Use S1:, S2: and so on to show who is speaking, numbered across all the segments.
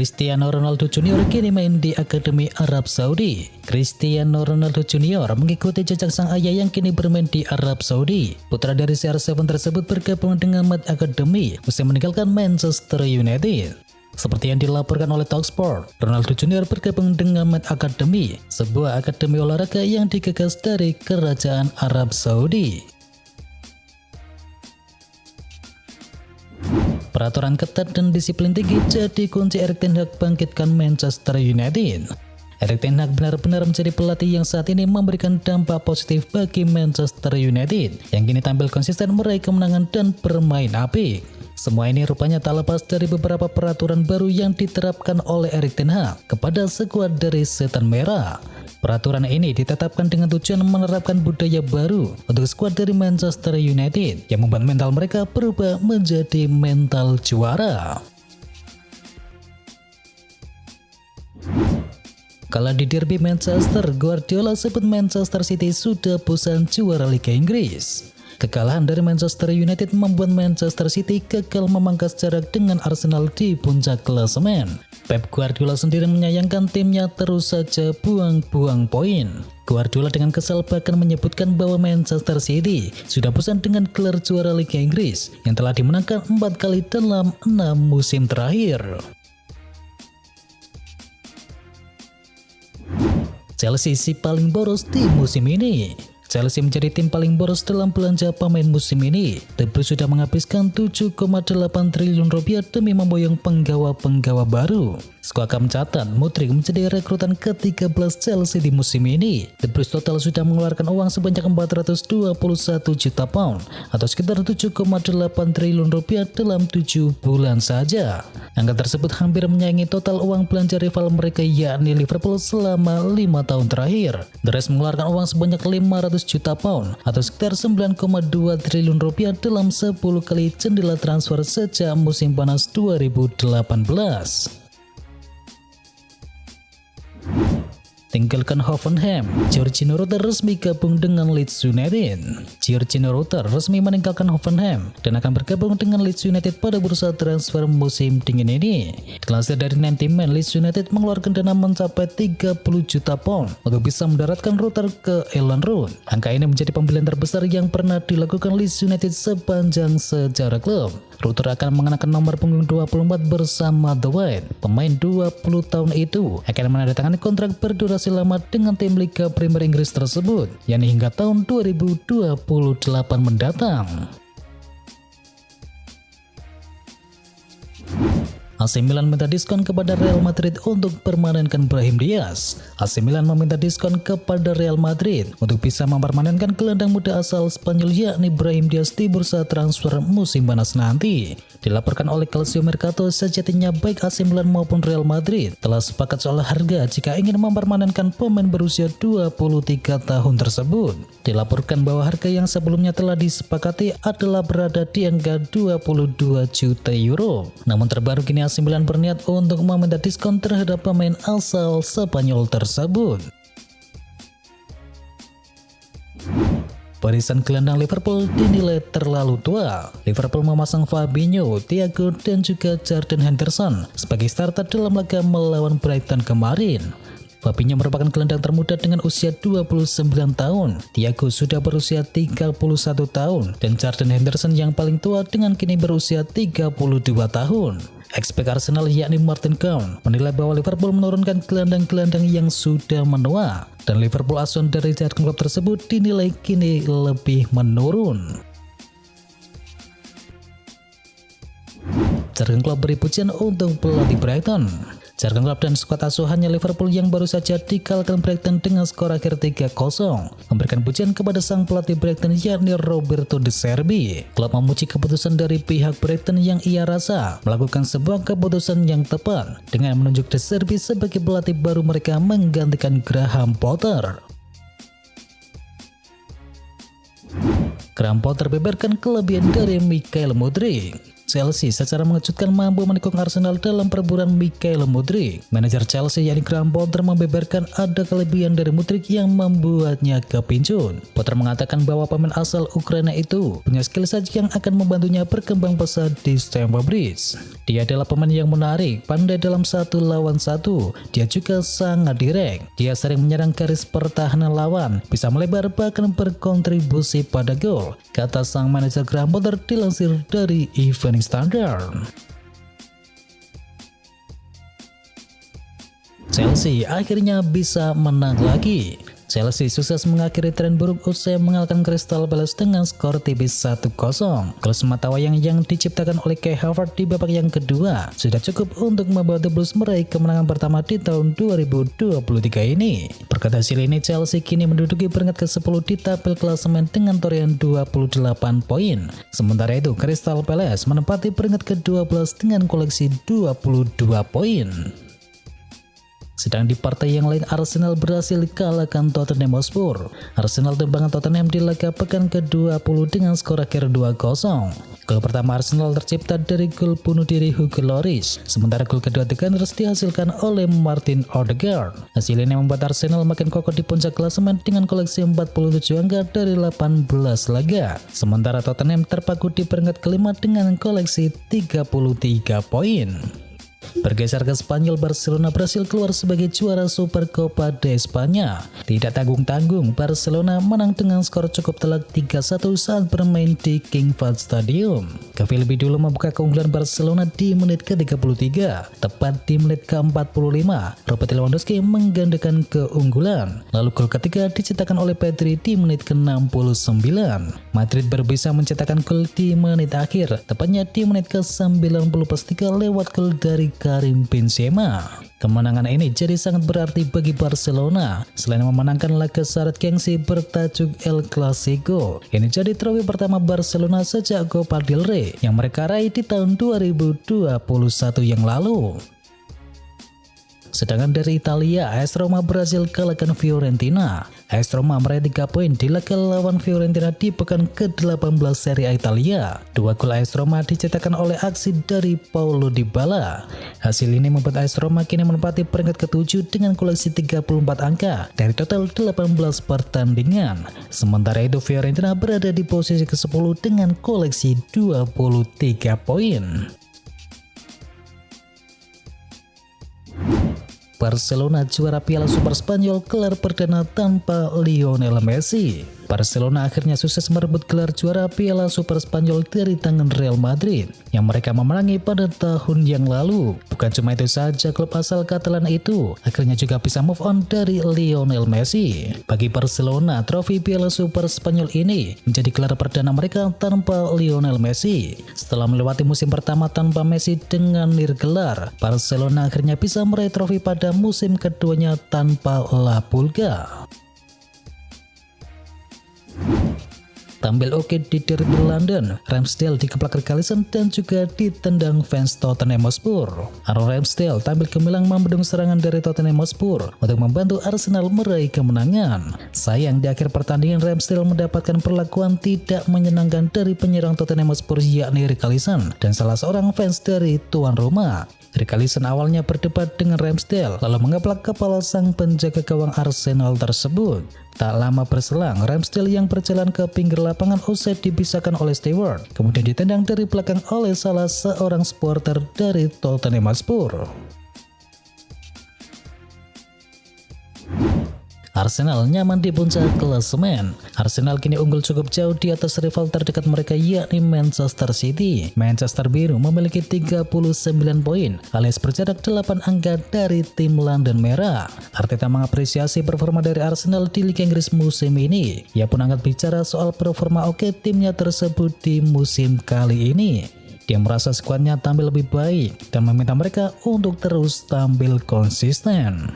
S1: Cristiano Ronaldo Junior kini main di Akademi Arab Saudi. Cristiano Ronaldo Junior mengikuti jejak sang ayah yang kini bermain di Arab Saudi. Putra dari CR7 tersebut bergabung dengan Mad Academy usai meninggalkan Manchester United. Seperti yang dilaporkan oleh Talksport, Ronaldo Junior bergabung dengan Mad Academy, sebuah akademi olahraga yang digagas dari Kerajaan Arab Saudi. Peraturan ketat dan disiplin tinggi jadi kunci Erik ten Hag bangkitkan Manchester United. Erik ten Hag benar-benar menjadi pelatih yang saat ini memberikan dampak positif bagi Manchester United yang kini tampil konsisten meraih kemenangan dan bermain apik. Semua ini rupanya tak lepas dari beberapa peraturan baru yang diterapkan oleh Erik ten Hag kepada skuad dari Setan Merah. Peraturan ini ditetapkan dengan tujuan menerapkan budaya baru untuk skuad dari Manchester United yang membuat mental mereka berubah menjadi mental juara. Kala di derby Manchester, Guardiola sebut Manchester City sudah bosan juara Liga Inggris. Kekalahan dari Manchester United membuat Manchester City gagal memangkas jarak dengan Arsenal di puncak klasemen. Pep Guardiola sendiri menyayangkan timnya terus saja buang-buang poin. Guardiola dengan kesal bahkan menyebutkan bahwa Manchester City sudah bosan dengan gelar juara Liga Inggris yang telah dimenangkan 4 kali dalam 6 musim terakhir. Chelsea si paling boros di musim ini. Chelsea menjadi tim paling boros dalam belanja pemain musim ini. The Blues sudah menghabiskan 7,8 triliun rupiah demi memboyong penggawa-penggawa baru. Squawka mencatat Mudryk menjadi rekrutan ke-13 Chelsea di musim ini. The Blues total sudah mengeluarkan uang sebanyak 421 juta pound atau sekitar 7,8 triliun rupiah dalam 7 bulan saja. Angka tersebut hampir menyaingi total uang belanja rival mereka yakni Liverpool selama 5 tahun terakhir. The Reds mengeluarkan uang sebanyak 500 juta pound atau sekitar 9,2 triliun rupiah dalam 10 kali jendela transfer sejak musim panas 2018. Tinggalkan Hoffenheim, Georginio Rutter resmi gabung dengan Leeds United. Georginio Rutter resmi meninggalkan Hoffenheim dan akan bergabung dengan Leeds United pada bursa transfer musim dingin ini. Dilansir dari 90 Man, Leeds United mengeluarkan dana mencapai 30 juta pound untuk bisa mendaratkan Rutter ke Elland Road. Angka ini menjadi pembelian terbesar yang pernah dilakukan Leeds United sepanjang sejarah klub. Rutter akan mengenakan nomor punggung 24 bersama The White. Pemain 20 tahun itu akan menandatangani kontrak berdurasi lama dengan tim Liga Premier Inggris tersebut, yakni hingga tahun 2028 mendatang. AC Milan minta diskon kepada Real Madrid untuk permanenkan Brahim Diaz. AC Milan meminta diskon kepada Real Madrid untuk bisa mempermanenkan gelandang muda asal Spanyol yakni Brahim Diaz di bursa transfer musim panas nanti. Dilaporkan oleh Calcio Mercato, sejatinya baik AC Milan maupun Real Madrid telah sepakat soal harga jika ingin mempermanenkan pemain berusia 23 tahun tersebut. Dilaporkan bahwa harga yang sebelumnya telah disepakati adalah berada di angka 22 juta euro. Namun terbaru kini AC Milan berniat untuk meminta diskon terhadap pemain asal Spanyol tersebut. Barisan gelandang Liverpool dinilai terlalu tua. Liverpool memasang Fabinho, Thiago dan juga Jordan Henderson sebagai starter dalam laga melawan Brighton kemarin. Fabinho merupakan gelandang termuda dengan usia 29 tahun. Thiago sudah berusia 31 tahun dan Jordan Henderson yang paling tua dengan kini berusia 32 tahun. Ex-bek Arsenal yakni Martin Keown menilai bahwa Liverpool menurunkan gelandang-gelandang yang sudah menua dan Liverpool asuhan dari jargon klub tersebut dinilai kini lebih menurun. Jargon klub beri pujian untuk pelatih Brighton. Jargon klub dan skuad asuhannya Liverpool yang baru saja dikalahkan Brighton dengan skor akhir 3-0 memberikan pujian kepada sang pelatih Brighton yakni Roberto De Zerbi. Klub memuji keputusan dari pihak Brighton yang ia rasa melakukan sebuah keputusan yang tepat dengan menunjuk De Zerbi sebagai pelatih baru mereka menggantikan Graham Potter. Graham Potter beberkan kelebihan dari Michael Mudryk. Chelsea secara mengejutkan mampu menikung Arsenal dalam perburuan Mikhail Mudryk. Manajer Chelsea yakni Graham Potter membeberkan ada kelebihan dari Mudryk yang membuatnya kepincut. Potter mengatakan bahwa pemain asal Ukraina itu punya skill set yang akan membantunya berkembang pesat di Stamford Bridge. Dia adalah pemain yang menarik, pandai dalam 1 lawan 1. Dia juga sangat direct. Dia sering menyerang garis pertahanan lawan, bisa melebar bahkan berkontribusi pada gol, kata sang manajer Graham Potter dilansir dari Evening Standard. Chelsea akhirnya bisa menang lagi. Chelsea sukses mengakhiri tren buruk usai mengalahkan Crystal Palace dengan skor tipis 1-0. Gol sematawayang yang diciptakan oleh Kai Havertz di babak yang kedua sudah cukup untuk membawa The Blues meraih kemenangan pertama di tahun 2023 ini. Berkat hasil ini, Chelsea kini menduduki peringkat ke-10 di tabel klasemen dengan torehan 28 poin. Sementara itu, Crystal Palace menempati peringkat ke-12 dengan koleksi 22 poin. Sedang di partai yang lain, Arsenal berhasil kalahkan Tottenham Hotspur. Arsenal tembangan Tottenham di laga pekan ke-20 dengan skor akhir 2-0. Gol pertama Arsenal tercipta dari gol bunuh diri Hugo Lloris, sementara gol kedua The Gunners dihasilkan oleh Martin Odegaard. Hasil ini membuat Arsenal makin kokoh di puncak klasemen dengan koleksi 47 angka dari 18 laga. Sementara Tottenham terpaku di peringkat kelima dengan koleksi 33 poin. Bergeser ke Spanyol, Barcelona berhasil keluar sebagai juara Supercopa de España. Tidak tanggung-tanggung, Barcelona menang dengan skor cukup telak 3-1 saat bermain di King Fahd Stadium. Gavi lebih dulu membuka keunggulan Barcelona di menit ke-33. Tepat di menit ke-45, Robert Lewandowski menggandakan keunggulan. Lalu gol ketiga diciptakan oleh Pedri di menit ke-69. Madrid baru bisa mencetakkan gol di menit akhir, tepatnya di menit ke-90+3 lewat gol dari Karim Benzema. Kemenangan ini jadi sangat berarti bagi Barcelona. Selain memenangkan laga syarat gengsi bertajuk El Clasico, ini jadi trofi pertama Barcelona sejak Copa del Rey yang mereka raih di tahun 2021 yang lalu. Sedangkan dari Italia, AS Roma berhasil kalahkan Fiorentina. AS Roma meraih 3 poin di laga lawan Fiorentina di pekan ke-18 Serie A Italia. 2 gol AS Roma dicetakkan oleh aksi dari Paulo Dybala. Hasil ini membuat AS Roma kini menempati peringkat ke-7 dengan koleksi 34 angka dari total 18 pertandingan. Sementara itu Fiorentina berada di posisi ke-10 dengan koleksi 23 poin. Barcelona juara Piala Super Spanyol gelar perdana tanpa Lionel Messi. Barcelona akhirnya sukses merebut gelar juara Piala Super Spanyol dari tangan Real Madrid yang mereka memenangi pada tahun yang lalu. Bukan cuma itu saja, klub asal Catalan itu akhirnya juga bisa move on dari Lionel Messi. Bagi Barcelona, trofi Piala Super Spanyol ini menjadi gelar perdana mereka tanpa Lionel Messi. Setelah melewati musim pertama tanpa Messi dengan nirgelar, Barcelona akhirnya bisa meraih trofi pada musim keduanya tanpa La Pulga. Tampil oke di derby London, Ramsdale dikeplak Richarlison dan juga ditendang fans Tottenham Hotspur. Aaron Ramsdale tampil gemilang membendung serangan dari Tottenham Hotspur untuk membantu Arsenal meraih kemenangan. Sayang, di akhir pertandingan Ramsdale mendapatkan perlakuan tidak menyenangkan dari penyerang Tottenham Hotspur yakni Richarlison dan salah seorang fans dari tuan rumah. Richarlison awalnya berdebat dengan Ramsdale lalu mengeplak kepala sang penjaga gawang Arsenal tersebut. Tak lama berselang, Ramsdale yang berjalan ke pinggir lapangan usai dipisahkan oleh Stewart, kemudian ditendang dari belakang oleh salah seorang supporter dari Tottenham Hotspur. Arsenal nyaman di puncak klasemen. Arsenal kini unggul cukup jauh di atas rival terdekat mereka yakni Manchester City. Manchester Biru memiliki 39 poin alias berjarak 8 angka dari tim London Merah. Arteta mengapresiasi performa dari Arsenal di Liga Inggris musim ini. Ia pun angkat bicara soal performa oke timnya tersebut di musim kali ini. Dia merasa skuadnya tampil lebih baik dan meminta mereka untuk terus tampil konsisten.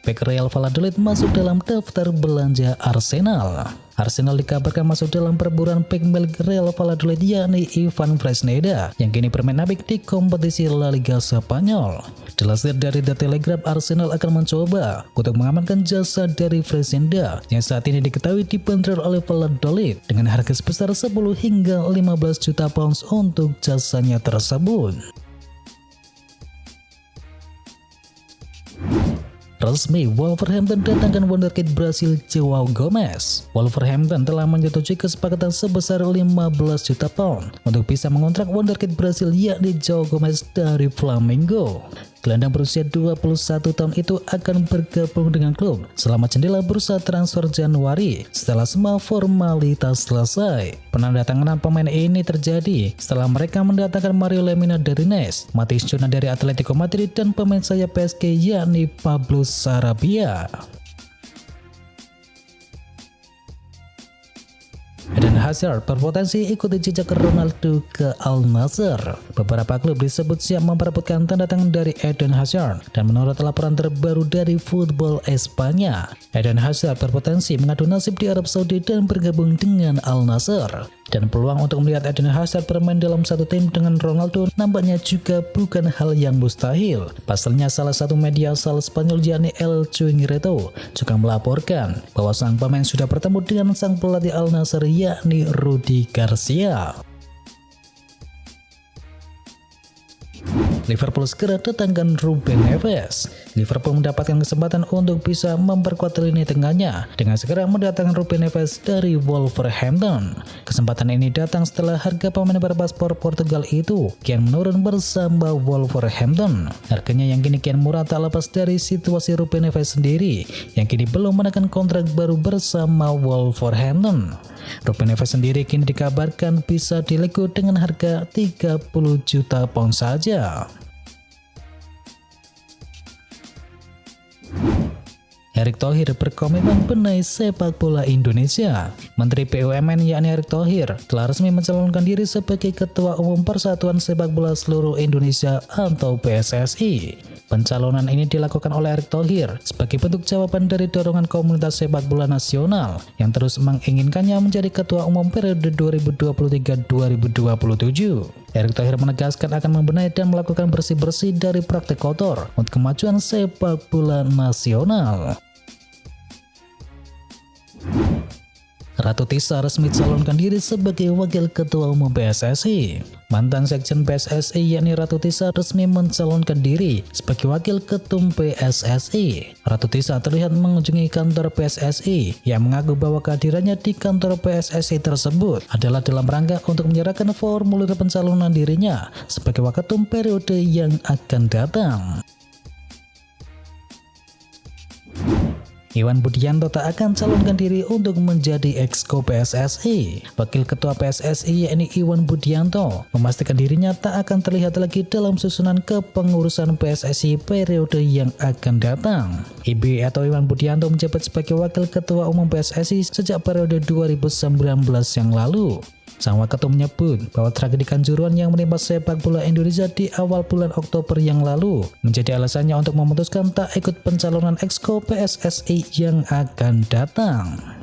S1: Bek Real Valladolid masuk dalam daftar belanja Arsenal. Arsenal dikabarkan masuk dalam perburuan bek milik Real Valladolid yakni Ivan Fresneda yang kini bermain apik di kompetisi La Liga Spanyol. Dilansir dari The Telegraph, Arsenal akan mencoba untuk mengamankan jasa dari Fresneda yang saat ini diketahui dibanderol oleh Valladolid dengan harga sebesar 10 hingga 15 juta pounds untuk jasanya tersebut. Resmi, Wolverhampton datangkan wonderkid Brasil Joao Gomez. Wolverhampton telah menyetujui kesepakatan sebesar 15 juta pound untuk bisa mengontrak wonderkid Brasil yakni Joao Gomez dari Flamengo. Gelandang berusia 21 tahun itu akan bergabung dengan klub selama jendela bursa transfer Januari setelah semua formalitas selesai. Penandatanganan pemain ini terjadi setelah mereka mendatangkan Mario Lemina dari Nice, Matheus Cunha dari Atletico Madrid, dan pemain sayap PSG yakni Pablo Sarabia. Eden Hazard berpotensi ikuti jejak Ronaldo ke Al Nassr. Beberapa klub disebut siap memperebutkan tanda tangan dari Eden Hazard, dan menurut laporan terbaru dari Football Espanya, Eden Hazard berpotensi mengadu nasib di Arab Saudi dan bergabung dengan Al Nassr. Dan peluang untuk melihat Eden Hazard bermain dalam satu tim dengan Ronaldo nampaknya juga bukan hal yang mustahil. Pasalnya salah satu media asal Spanyol yakni El Chingreto juga melaporkan bahwa sang pemain sudah bertemu dengan sang pelatih Al Nassr yakni Rudi Garcia. Liverpool segera datangkan Ruben Neves. Liverpool mendapatkan kesempatan untuk bisa memperkuat lini tengahnya dengan segera mendatangkan Ruben Neves dari Wolverhampton. Kesempatan ini datang setelah harga pemain berpaspor Portugal itu kian menurun bersama Wolverhampton. Harganya yang kini kian murah tak lepas dari situasi Ruben Neves sendiri yang kini belum menekan kontrak baru bersama Wolverhampton. Ruben Neves sendiri kini dikabarkan bisa dilego dengan harga 30 juta pound saja. Erick Thohir berkomitmen benahi sepak bola Indonesia. Menteri BUMN yakni Erick Thohir telah resmi mencalonkan diri sebagai Ketua Umum Persatuan Sepak Bola Seluruh Indonesia atau PSSI. Pencalonan ini dilakukan oleh Erick Thohir sebagai bentuk jawaban dari dorongan komunitas sepak bola nasional yang terus menginginkannya menjadi Ketua Umum periode 2023-2027. Erick Thohir menegaskan akan membenahi dan melakukan bersih-bersih dari praktek kotor untuk kemajuan sepak bola nasional. Ratu Tisa resmi calonkan diri sebagai Wakil Ketua Umum PSSI. Mantan Sekjen PSSI yakni Ratu Tisa resmi mencalonkan diri sebagai Wakil Ketum PSSI. Ratu Tisa terlihat mengunjungi kantor PSSI yang mengaku bahwa kehadirannya di kantor PSSI tersebut adalah dalam rangka untuk menyerahkan formulir pencalonan dirinya sebagai Waketum periode yang akan datang. Iwan Budianto tak akan calonkan diri untuk menjadi Exco PSSI. Wakil Ketua PSSI yakni Iwan Budianto memastikan dirinya tak akan terlihat lagi dalam susunan kepengurusan PSSI periode yang akan datang. IB atau Iwan Budianto menjabat sebagai Wakil Ketua Umum PSSI sejak periode 2019 yang lalu. Sang Waketum menyebut bahwa tragedi Kanjuruhan yang menimpa sepak bola Indonesia di awal bulan Oktober yang lalu menjadi alasannya untuk memutuskan tak ikut pencalonan Exco PSSI yang akan datang.